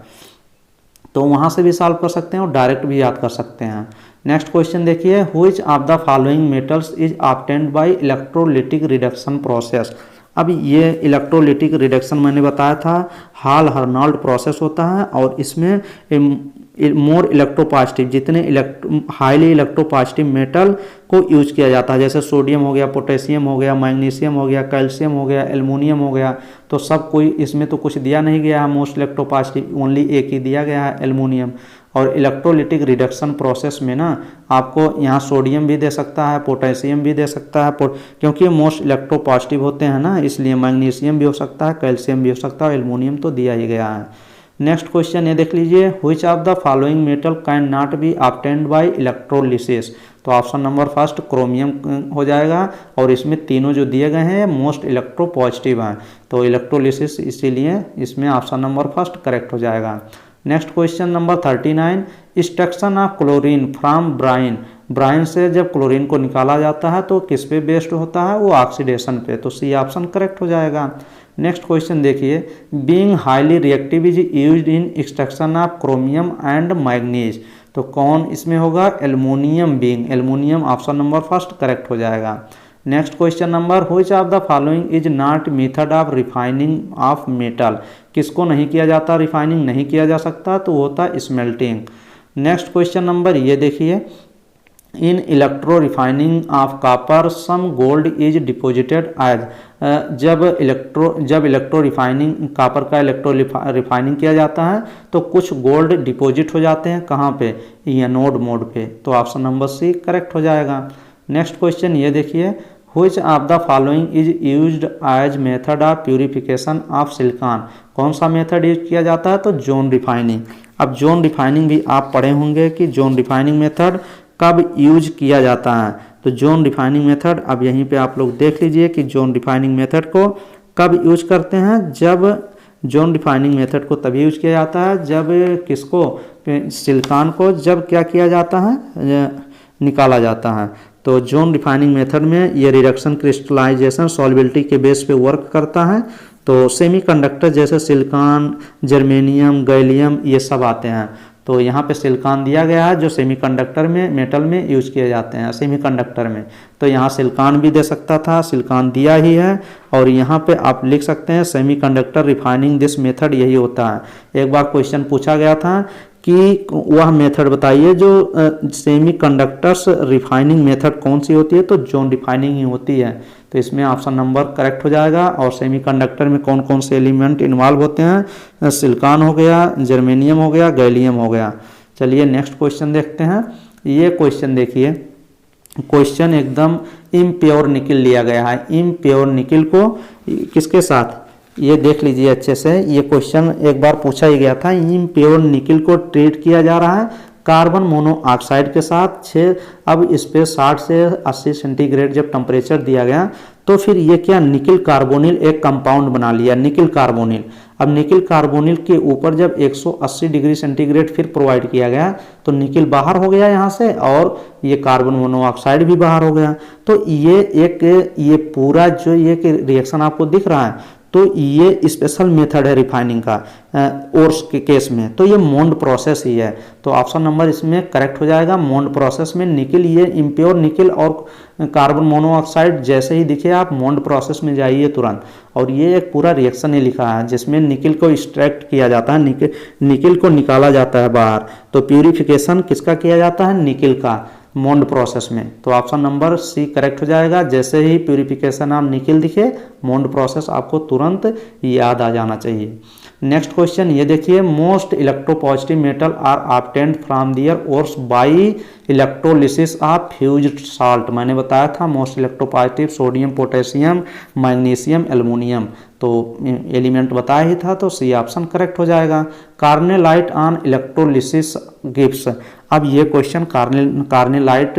तो वहाँ से भी सॉल्व कर सकते हैं और डायरेक्ट भी याद कर सकते हैं। नेक्स्ट क्वेश्चन देखिए, which of the following metals is obtained by electrolytic reduction process. अब ये इलेक्ट्रोलिटिक रिडक्शन मैंने बताया था हाल हर्नोल्ड प्रोसेस होता है, और इसमें मोर इलेक्ट्रोपॉजिटिव, जितने हाईली इलेक्ट्रोपॉजिटिव मेटल को यूज किया जाता है, जैसे सोडियम हो गया, पोटेशियम हो गया, मैग्नीशियम हो गया, कैल्शियम हो गया, एल्युमिनियम हो गया। तो सब कोई इसमें तो कुछ दिया नहीं गया है मोस्ट इलेक्ट्रोपॉजिटिव, ओनली एक ही दिया गया है एल्युमिनियम। और इलेक्ट्रोलिटिक रिडक्शन प्रोसेस में ना आपको यहाँ सोडियम भी दे सकता है, पोटेशियम भी दे सकता है, क्योंकि ये मोस्ट इलेक्ट्रोपॉजिटिव होते हैं ना, इसलिए मैग्नीशियम भी हो सकता है, कैल्शियम भी हो सकता है, एल्युमिनियम तो दिया ही गया है। नेक्स्ट क्वेश्चन ये देख लीजिए, which of the following metal can not be obtained by electrolysis. तो ऑप्शन नंबर फर्स्ट क्रोमियम हो जाएगा, और इसमें तीनों जो दिए गए हैं मोस्ट इलेक्ट्रोपॉजिटिव हैं, तो इलेक्ट्रोलिसिस इसीलिए इसमें ऑप्शन नंबर फर्स्ट करेक्ट हो जाएगा। Next question number 39, extraction of chlorine from brine. Brine से जब क्लोरीन को निकाला जाता है तो किस पे बेस्ड होता है, वो ऑक्सीडेशन पे। तो सी ऑप्शन करेक्ट हो जाएगा। नेक्स्ट क्वेश्चन देखिए, being highly reactive is used in extraction of chromium and manganese. तो कौन इसमें होगा, aluminium. Being aluminium, option number first correct हो जाएगा। Next question number, which of the following is not method of refining of metal. किसको नहीं किया जाता, रिफाइनिंग नहीं किया जा सकता, तो होता है स्मेल्टिंग। नेक्स्ट क्वेश्चन नंबर ये देखिए, in electro refining of copper some gold is deposited as. जब इलेक्ट्रो रिफाइनिंग कॉपर का इलेक्ट्रो रिफाइनिंग किया जाता है तो कुछ गोल्ड डिपॉजिट हो जाते हैं, कहाँ पे, एनोड मोड पे, तो ऑप्शन नंबर सी करेक्ट हो जाएगा। नेक्स्ट क्वेश्चन ये देखिए, which of the following is used as method of purification of silicon. कौन सा मेथड यूज किया जाता है, तो जोन रिफाइनिंग। अब जोन रिफाइनिंग भी आप पढ़े होंगे कि जोन रिफाइनिंग मेथड कब यूज किया जाता है। तो जोन रिफाइनिंग मेथड अब यहीं पे आप लोग देख लीजिए कि जोन रिफाइनिंग मेथड को कब यूज करते हैं। जब जोन रिफाइनिंग मेथड को तभी यूज किया जाता है जब किसको, सिलिकॉन को जब क्या किया जाता है, निकाला जाता है। तो जोन रिफाइनिंग मेथड में ये रिडक्शन, क्रिस्टलाइजेशन, सॉल्युबिलिटी के बेस पे वर्क करता है। तो सेमीकंडक्टर जैसे सिलिकॉन, जर्मेनियम, गैलियम ये सब आते हैं। तो यहाँ पे सिलिकॉन दिया गया है जो सेमीकंडक्टर में, मेटल में यूज किए जाते हैं, सेमीकंडक्टर में। तो यहाँ सिलिकॉन भी दे सकता था, सिलिकॉन दिया ही है। और यहाँ पे आप लिख सकते हैं सेमीकंडक्टर रिफाइनिंग दिस मेथड, यही होता है। एक बार क्वेश्चन पूछा गया था कि वह मेथड बताइए जो सेमीकंडक्टर्स रिफाइनिंग मेथड कौन सी होती है, तो जोन रिफाइनिंग ही होती है। तो इसमें ऑप्शन नंबर करेक्ट हो जाएगा। और सेमीकंडक्टर में कौन कौन से एलिमेंट इन्वॉल्व होते हैं, सिलिकॉन हो गया, जर्मेनियम हो गया, गैलियम हो गया। चलिए नेक्स्ट क्वेश्चन देखते हैं। ये क्वेश्चन देखिए, क्वेश्चन एकदम इम्प्योर निकिल लिया गया है। इम्प्योर निकिल को किसके साथ, ये देख लीजिए अच्छे से। ये क्वेश्चन एक बार पूछा ही गया था। इम्प्योर निकिल को ट्रीट किया जा रहा है कार्बन मोनोऑक्साइड के साथ 6। अब इस पे 60 से 80 सेंटीग्रेड जब टेम्परेचर दिया गया तो फिर ये क्या, निकिल कार्बोनिल एक कंपाउंड बना लिया, निकिल कार्बोनिल। अब निकिल कार्बोनिल के ऊपर जब 180 डिग्री सेंटीग्रेड फिर प्रोवाइड किया गया तो निकिल बाहर हो गया यहाँ से और ये कार्बन मोनोऑक्साइड भी बाहर हो गया। तो ये पूरा जो ये रिएक्शन आपको दिख रहा है, तो ये स्पेशल मेथड है रिफाइनिंग का ओर्स के केस में। तो ये मोन्ड प्रोसेस ही है। तो ऑप्शन नंबर इसमें करेक्ट हो जाएगा। मोन्ड प्रोसेस में निकिल, ये इम्प्योर निकिल और कार्बन मोनोऑक्साइड जैसे ही दिखे आप मोन्ड प्रोसेस में जाइए तुरंत। और ये एक पूरा रिएक्शन ही लिखा है जिसमें निकिल को एक्सट्रैक्ट किया जाता है, निकिल को निकाला जाता है बाहर। तो प्यूरिफिकेशन किसका किया जाता है, निकिल का, मोन्ड प्रोसेस में। तो ऑप्शन नंबर सी करेक्ट हो जाएगा। जैसे ही प्यूरिफिकेशन ऑफ निकिल दिखे, मोन्ड प्रोसेस आपको तुरंत याद आ जाना चाहिए। नेक्स्ट क्वेश्चन ये देखिए, most electropositive metal are obtained from their ores by electrolysis of fused salt. मैंने बताया था most electropositive sodium, potassium, magnesium, aluminium. तो एलिमेंट बताया ही था, तो सी ऑप्शन करेक्ट हो जाएगा। Carnallite on electrolysis gives. अब ये क्वेश्चन, कार्नेलाइट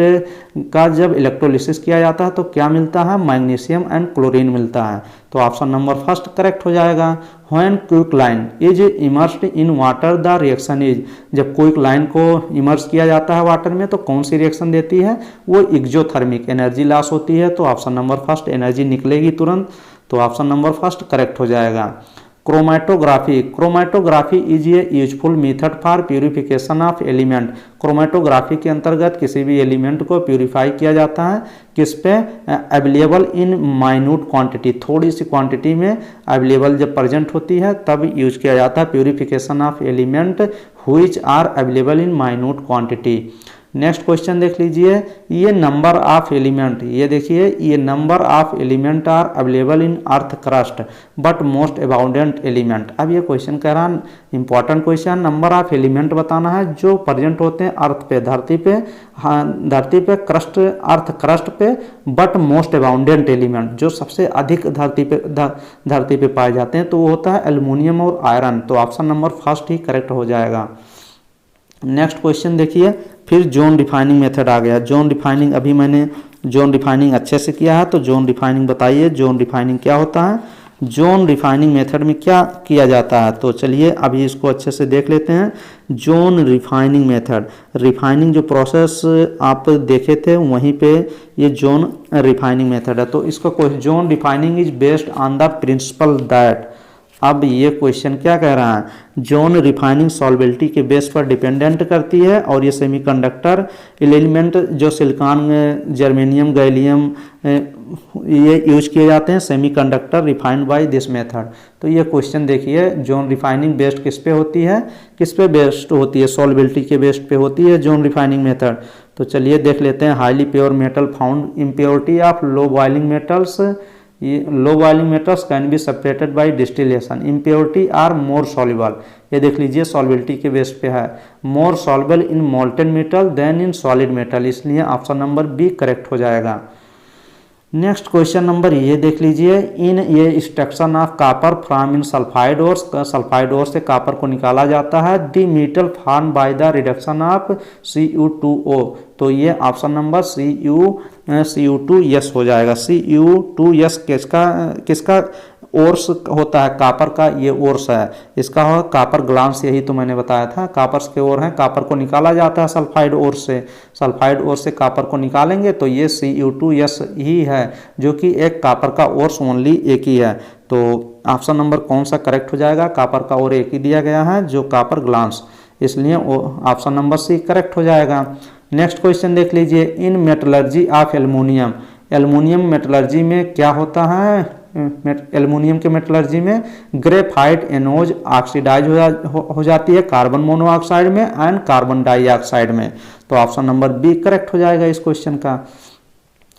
का जब इलेक्ट्रोलिसिस किया जाता है तो क्या मिलता है, मैग्नीशियम एंड क्लोरीन मिलता है। तो ऑप्शन नंबर फर्स्ट करेक्ट हो जाएगा। When quicklime is immersed in water the reaction is. जब क्विकलाइन को इमर्स किया जाता है वाटर में तो कौन सी रिएक्शन देती है, वो एक्सोथर्मिक, एनर्जी लॉस होती है। तो ऑप्शन नंबर फर्स्ट, एनर्जी निकलेगी तुरंत। तो ऑप्शन नंबर फर्स्ट करेक्ट हो जाएगा। Chromatography, chromatography is a useful method for purification of element. Chromatography के अंतर्गत किसी भी एलिमेंट को प्यूरिफाई किया जाता है, किस पे, अवेलेबल इन माइन्यूट क्वांटिटी, थोड़ी सी क्वांटिटी में अवेलेबल जब प्रेजेंट होती है तब यूज किया जाता है purification of element which are available in minute quantity. Next question देख लीजिए, ये नंबर ऑफ एलिमेंट, ये देखिए, ये number of element are available in earth crust but most abundant element. अब ये क्वेश्चन कह रहा है, important question, number of element बताना है जो प्रेजेंट होते हैं अर्थ पे, धरती पे, हाँ धरती पे, क्रस्ट, अर्थ क्रस्ट पे, बट मोस्ट अबाउंडेंट एलिमेंट जो सबसे अधिक धरती पे पाए जाते हैं तो वो होता है एल्युमिनियम और आयरन। तो ऑप्शन नंबर फर्स्ट ही करेक्ट हो जाएगा। नेक्स्ट क्वेश्चन देखिए, फिर जोन रिफाइनिंग मेथड आ गया। जोन रिफाइनिंग, अभी मैंने जोन रिफाइनिंग अच्छे से किया है, तो जोन रिफाइनिंग बताइए, जोन रिफाइनिंग क्या होता है। जोन रिफाइनिंग मेथड में क्या किया जाता है, तो चलिए अभी इसको अच्छे से देख लेते हैं। जोन रिफाइनिंग मेथड, रिफाइनिंग जो प्रोसेस आप देखे थे वहीं पे ये जोन रिफाइनिंग मेथड है। तो इसका कोई zone refining is based on the principal that, अब ये क्वेश्चन क्या कह रहा है, जोन रिफाइनिंग सॉल्बिलिटी के बेस पर डिपेंडेंट करती है और ये सेमीकंडक्टर एलिमेंट जो सिलिकॉन, जर्मेनियम, गैलियम ये यूज किए जाते हैं semiconductor refined by this method. तो ये क्वेश्चन देखिए, जोन रिफाइनिंग बेस्ड किस पे होती है, किस पे बेस्ड होती है, सॉल्बिलिटी के बेस्ड पे होती है जोन रिफाइनिंग मेथड। तो चलिए देख लेते हैं। Highly pure metal found impurity of low boiling metals, ये low boiling metals can be separated by distillation, impurity are more soluble, ये देख लीजिए सॉल्बिलिटी के बेस पे है, more soluble in molten metal than in solid metal, इसलिए option number B correct हो जाएगा। नेक्स्ट क्वेश्चन नंबर ये देख लीजिए, इन ये extraction of copper from in sulphide ores, sulphide ore से कॉपर को निकाला जाता है, the metal form by the reduction of Cu2O, तो ये ऑप्शन नंबर Cu2S हो जाएगा। Cu2S किसका ओर्स होता है, कॉपर का ये ओर्स है, इसका हो कॉपर ग्लांस, यही तो मैंने बताया था, कॉपर के ओर है, कॉपर को निकाला जाता है सल्फाइड ओर से, सल्फाइड ओर से कॉपर को निकालेंगे तो ये Cu2S ही है, जो कि एक कॉपर का ओर्स ओनली एक ही है। तो ऑप्शन नंबर कौन सा करेक्ट हो जाएगा, कॉपर का ओर एक ही दिया गया है जो कॉपर ग्लांस, इसलिए ऑप्शन नंबर सी करेक्ट हो जाएगा। नेक्स्ट क्वेश्चन देख लीजिए, in metallurgy of aluminium, aluminium metallurgy में क्या होता है, एल्युमिनियम के मेटलर्जी में ग्रेफाइट एनोज ऑक्सीडाइज हो जाती है कार्बन मोनोऑक्साइड में एंड कार्बन डाइऑक्साइड में, तो ऑप्शन नंबर बी करेक्ट हो जाएगा इस क्वेश्चन का।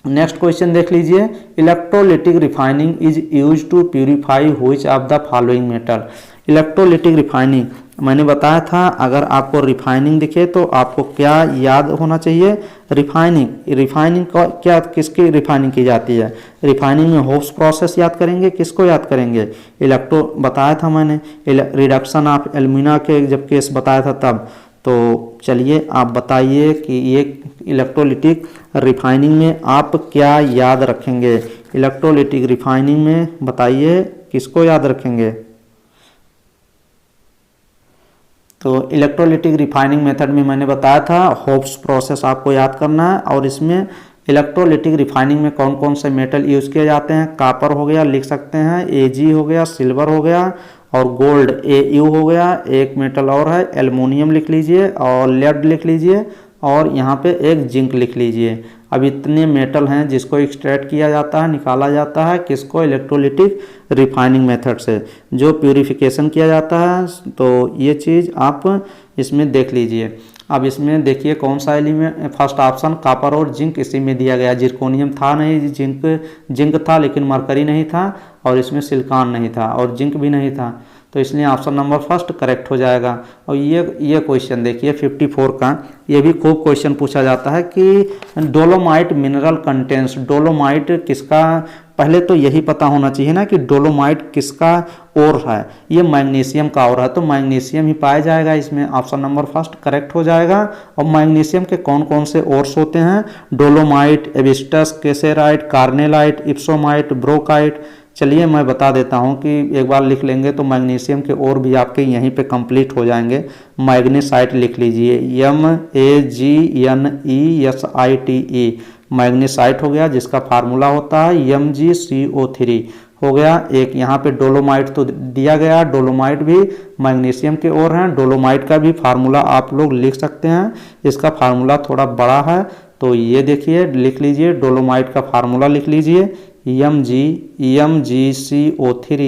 नेक्स्ट क्वेश्चन देख लीजिए, electrolytic refining is use to purify which of the following metal, electrolytic refining मैंने बताया था, अगर आपको रिफाइनिंग दिखे तो आपको क्या याद होना चाहिए, रिफाइनिंग, रिफाइनिंग का क्या, किसकी रिफाइनिंग की जाती है, रिफाइनिंग में होप्स प्रोसेस याद करेंगे, किसको याद करेंगे, इलेक्ट्रो बताया था मैंने, रिडक्शन ऑफ एल्यूमिना के जब केस बताया था तब। तो चलिए आप बताइए कि ये इलेक्ट्रोलिटिक रिफाइनिंग में आप क्या याद रखेंगे, इलेक्ट्रोलिटिक रिफाइनिंग में बताइए किसको याद रखेंगे। तो इलेक्ट्रोलिटिक रिफाइनिंग मेथड में मैंने बताया था होप्स प्रोसेस आपको याद करना है, और इसमें इलेक्ट्रोलिटिक रिफाइनिंग में कौन कौन से मेटल यूज किए जाते हैं, कॉपर हो गया, लिख सकते हैं, Ag हो गया, सिल्वर हो गया, और गोल्ड Au हो गया, एक मेटल और है एल्युमिनियम लिख लीजिए, और लेड लिख लीजिए, और यहाँ पे एक जिंक लिख लीजिए। अब इतने मेटल हैं जिसको एक्सट्रैक्ट किया जाता है, निकाला जाता है, किसको, इलेक्ट्रोलिटिक रिफाइनिंग मेथड से, जो प्यूरिफिकेशन किया जाता है। तो ये चीज़ आप इसमें देख लीजिए। अब इसमें देखिए कौन सा एलिमेंट, फर्स्ट ऑप्शन कॉपर और जिंक इसी में दिया गया, जिरकोनियम था नहीं, जिंक था लेकिन मरकरी नहीं था, और इसमें सिलिकॉन नहीं था और जिंक भी नहीं था, तो इसलिए ऑप्शन नंबर फर्स्ट करेक्ट हो जाएगा। और ये क्वेश्चन देखिए 54 का, ये भी खूब क्वेश्चन पूछा जाता है कि डोलोमाइट मिनरल कंटेंस, डोलोमाइट किसका, पहले तो यही पता होना चाहिए ना कि डोलोमाइट किसका ओर है, ये मैग्नीशियम का ओर है, तो मैग्नीशियम ही पाया जाएगा इसमें, ऑप्शन नंबर फर्स्ट करेक्ट हो जाएगा। और मैग्नीशियम के कौन कौन से ओर्स होते हैं, डोलोमाइट, एबिस्टस, केसेराइट, कार्नेलाइट, इप्सोमाइट, ब्रोकाइट। चलिए मैं बता देता हूं कि एक बार लिख लेंगे तो मैग्नीशियम के और भी आपके यहीं पे कंप्लीट हो जाएंगे। मैग्नेसाइट लिख लीजिए, MAGNESITE, मैग्नेसाइट हो गया, जिसका फार्मूला होता है MgCO3 हो गया। एक यहाँ पे डोलोमाइट तो दिया गया, डोलोमाइट भी मैग्नीशियम के ओर है, डोलोमाइट का भी फार्मूला आप लोग लिख सकते हैं, इसका फार्मूला थोड़ा बड़ा है, तो ये देखिए लिख लीजिए, डोलोमाइट का फार्मूला लिख लीजिए MgCO3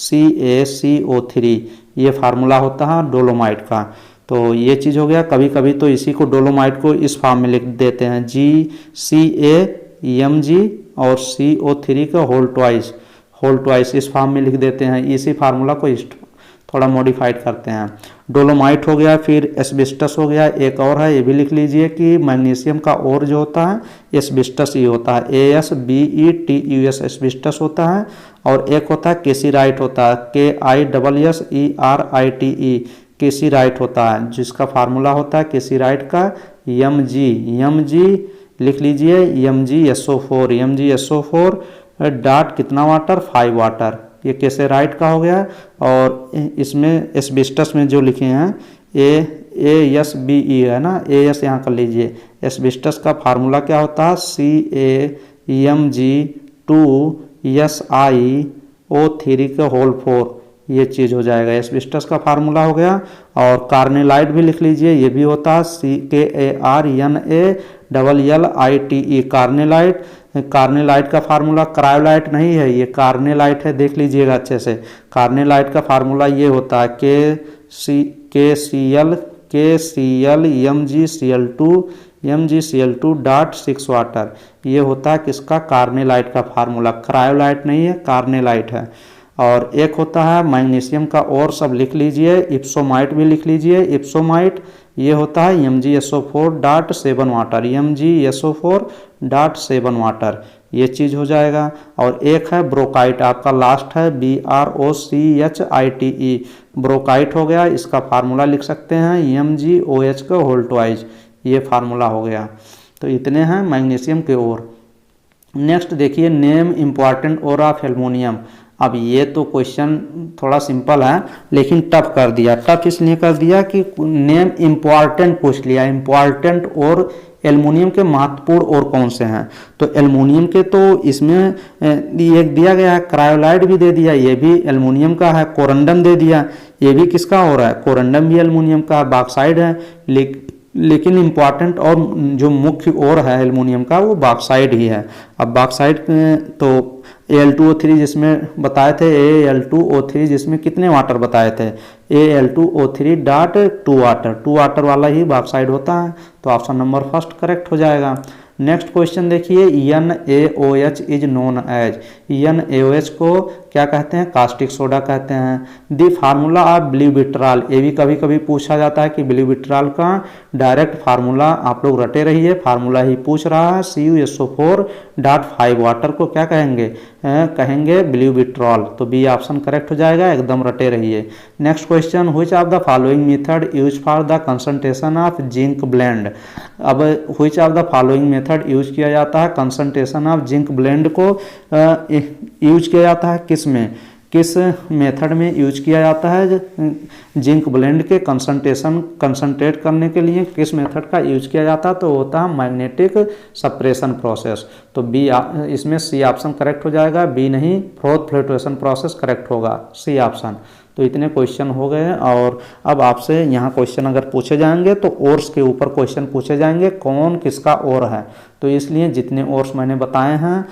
CaCO3, ये फार्मूला होता है डोलोमाइट का। तो ये चीज़ हो गया। कभी कभी तो इसी को डोलोमाइट को इस फॉर्म में लिख देते हैं GCaMg और CO3 का होल ट्वाइस इस फॉर्म में लिख देते हैं, इसी फार्मूला को थोड़ा मॉडिफाइड करते हैं। डोलोमाइट हो गया, फिर एस्बेस्टस हो गया, एक और है ये भी लिख लीजिए कि मैग्नीशियम का और जो होता है एस्बेस्टस ही होता है, ASBETUS एस्बेस्टस होता है। और एक होता है केसीराइट होता है, KISSERITE केसीराइट होता है, जिसका फार्मूला होता है केसीराइट का MG लिख लीजिए, MgSO4 डॉट कितना वाटर, 5 वाटर, ये केसेराइट का हो गया। और इसमें एस्बेस्टस में जो लिखे हैं ASBE है ना, AS यहाँ कर लीजिए। एस्बेस्टस का फार्मूला क्या होता है, CaMg2SiO3 ये चीज़ हो जाएगा, एस्बेस्टस का फार्मूला हो गया। और कार्नेलाइट भी लिख लीजिए, ये भी होता है CaRNALLITE कार्नेलाइट। कार्नेलाइट का फार्मूला क्रायोलाइट नहीं है, ये कार्नेलाइट है, देख लीजिएगा अच्छे से। कार्नेलाइट का फार्मूला ये होता है KCl MgCl2 वाटर, ये होता है किसका, कार्नेलाइट का फार्मूला। क्रायोलाइट नहीं है, कार्नेलाइट है। और एक होता है मैग्नीशियम का और सब लिख लीजिए, इप्सोमाइट भी लिख लीजिए। इप्सोमाइट ये होता है MgSO4.7 वाटर, MgSO4.7 वाटर, ये चीज़ हो जाएगा। और एक है ब्रोकाइट, आपका लास्ट है BROCHITE, ब्रोकाइट हो गया, इसका फार्मूला लिख सकते हैं MgOH का होल्टवाइज, ये फार्मूला हो गया। तो इतने हैं मैग्नीशियम के ओर। नेक्स्ट देखिए, name important ore of aluminium. अब ये तो क्वेश्चन थोड़ा सिंपल है लेकिन टफ कर दिया। टफ इसलिए कर दिया कि नेम इम्पॉर्टेंट पूछ लिया, इम्पॉर्टेंट और एल्युमिनियम के महत्वपूर्ण और कौन से हैं। तो एल्युमिनियम के तो इसमें एक दिया गया है, क्रायोलाइट भी दे दिया, ये भी एल्युमिनियम का है। कोरंडम दे दिया, ये भी किसका हो रहा है, कोरंडम भी एल्युमिनियम का है। बॉक्साइट है, लेकिन इम्पॉर्टेंट और जो मुख्य ओर है एल्युमिनियम का वो बॉक्साइट ही है। अब बॉक्साइट तो Al2O3 जिसमें बताए थे, Al2O3 जिसमें कितने वाटर बताए थे, Al2O3.2 वाटर, 2 वाटर वाला ही बॉक्साइट होता है। तो ऑप्शन नंबर फर्स्ट करेक्ट हो जाएगा। नेक्स्ट क्वेश्चन देखिए, NaOH is known as, NaOH को क्या कहते हैं, कास्टिक सोडा कहते हैं। दी फार्मूला ऑफ ब्यूबिट्रॉल, ये भी कभी कभी पूछा जाता है कि ब्यूबिट्रॉल का डायरेक्ट फार्मूला आप लोग रटे रहिए, फार्मूला ही पूछ रहा है। CuSO4.5 वाटर को क्या कहेंगे, कहेंगे ब्यूबिट्रॉल। तो बी ऑप्शन करेक्ट हो जाएगा, एकदम रटे रहिए। Next question, which of the following method use for the concentration of zinc blende. अब which of the following method use किया जाता है, कंसंट्रेशन ऑफ जिंक ब्लेंड को यूज किया जाता है किसमें, किस मेथड में यूज किया जाता है जिंक ब्लेंड के कंसंट्रेट करने के लिए किस मेथड का यूज किया जाता है, तो होता है मैग्नेटिक सप्रेशन प्रोसेस। तो बी इसमें सी ऑप्शन करेक्ट हो जाएगा, बी नहीं, फोर्थ फ्लक्चुएशन प्रोसेस करेक्ट होगा, सी ऑप्शन। तो इतने क्वेश्चन हो गए। और अब आपसे यहाँ क्वेश्चन अगर पूछे जाएंगे तो ओर्स के ऊपर क्वेश्चन पूछे जाएंगे, कौन किसका ओर है। तो इसलिए जितने ओर्स मैंने बताए हैं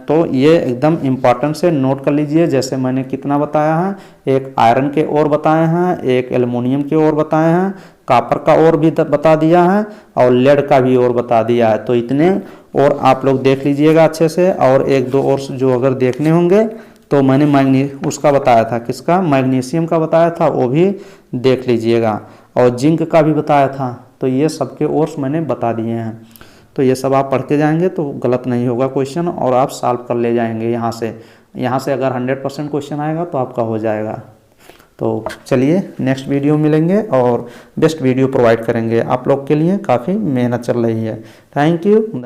तो ये एकदम इम्पॉर्टेंट से नोट कर लीजिए। जैसे मैंने कितना बताया है, एक आयरन के ओर बताए हैं, एक एल्युमिनियम के ओर बताए हैं, कॉपर का ओर भी बता दिया है और लेड का भी ओर बता दिया है। तो इतने और आप लोग देख लीजिएगा अच्छे से। और एक दो और जो अगर देखने होंगे तो मैंने उसका बताया था, किसका, मैग्नीशियम का बताया था, वो भी देख लीजिएगा। और जिंक का भी बताया था। तो ये सबके ओर्स मैंने बता दिए हैं। तो ये सब आप पढ़ते जाएंगे तो गलत नहीं होगा क्वेश्चन, और आप सॉल्व कर ले जाएंगे यहाँ से अगर 100% क्वेश्चन आएगा तो आपका हो जाएगा। तो चलिए नेक्स्ट वीडियो मिलेंगे और बेस्ट वीडियो प्रोवाइड करेंगे आप लोग के लिए, काफ़ी मेहनत चल रही है। Thank you.